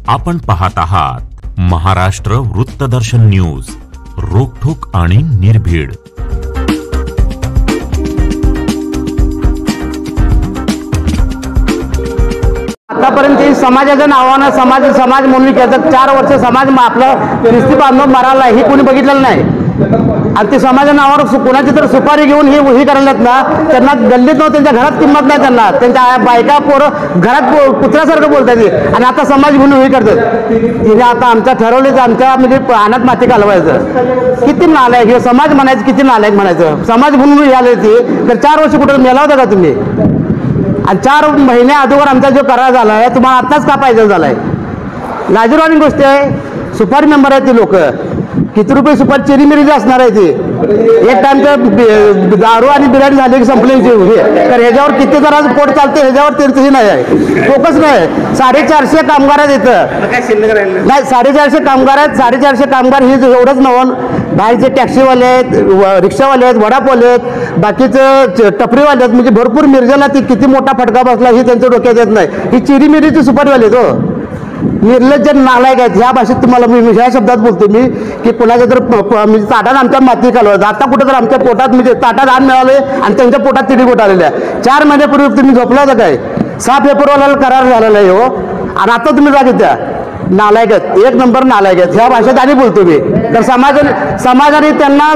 आपण पाहत आहात महाराष्ट्र वृत्तदर्शन न्यूज, रोखठोक आणि निर्भीड। आतापर्यंत समाजाच्या नावाने समाज म्हणून केलं 4 वर्ष समाज आपलं ख्रिस्ती बांधव मारायला ही कोणी बघितलेलं नाही। आणि ते समाजाच्या नावावर कोणाची तर सुपारी घेऊन हे करायलात ना, त्यांना गल्लीत न त्यांच्या घरात किंमत नाही, त्यांच्या बायका पोरं घरात कुत्र्यासारखं बोलतात आणि आता समाज म्हणून हे करतात। तिने आता आमच्या ठरवलेच आमच्या म्हणजे अनाथ माती घालवायचं। किती नालायक हे समाज म्हणायचं, किती नालायक म्हणायचं। समाज म्हणून आले ते तर 4 वर्ष कुठं मेला होता का तुम्ही? आणि 4 महिन्या अगोदर आमचा जो करार झाला आहे तुम्हाला आत्ताच का पाहिजे झालाय? लाजिरवाणी गोष्ट आहे। सुपारी मेंबर आहेत ते लोक, किती रुपये सुपारी चिरीमिरी असणार आहे ते। एक टाइमचं दारू आणि बिर्याणी झाली की संपले हे, तर ह्याच्यावर किती जणांचं पोट चालते ह्याच्यावर त्यांचंही नाही आहे, फोकस नाही। 450 कामगार आहेत इथं, नाही 450 कामगार आहेत। 450 कामगार हे एवढंच नव्हतं, बाहेरचे टॅक्सीवाले आहेत, रिक्षावाले आहेत, वडापावले आहेत, बाकीचं टपरीवाले आहेत, म्हणजे भरपूर मिरजेला ती किती मोठा फटका बसला हे त्यांच्या डोक्यात येत नाही। ही चिरीमिरीची सुपारीवाले तो निर्लज्ज नालायक आहेत। ह्या भाषेत तुम्हाला मी ह्या शब्दात बोलतो मी की कोणाच्या तर म्हणजे ताटात आमच्या माती घालवायचं। आता कुठं तर आमच्या पोटात म्हणजे ताटात अन्न मिळाले आणि त्यांच्या पोटात तिडी बोट आलेल्या। 4 महिन्यापूर्वी तुम्ही झोपला होता काय? 6 फेब्रुवारीला करार झालेला आहे हो, आणि आता तुम्ही जागे त्या नालायक आहेत, 1 नंबर नालायक आहेत। ह्या भाषेत आणि बोलतो मी। तर समाजाने त्यांना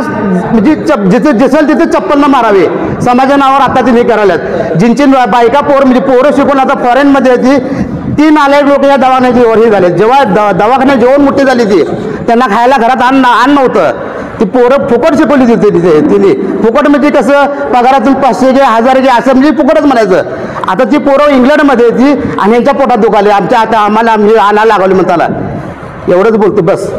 म्हणजे जिथे दिसेल तिथे चप्पल न मारावे, समाजाच्या नावावर आता ते हे करायलात। जिंची बायका म्हणजे पोरं शिकून आता फॉरेनमध्ये येते, 3 नालायक लोक या दवाखान्याची वरही झाले। जेव्हा दवाखान्यात जेवण मोठी झाली ती त्यांना खायला घरात अन्न नव्हतं, ती पोरं फुकट शिकवली तिने फुकट म्हणजे कसं पगारातून 500 घे 1000 घे असं म्हणजे फुकटच म्हणायचं। आता ती पोरं इंग्लंडमध्ये येते आणि यांच्या पोटात दुखाले, आमच्या आता आम्हाला आणायला लागवली म्हणताना। एवढंच बोलतो बस।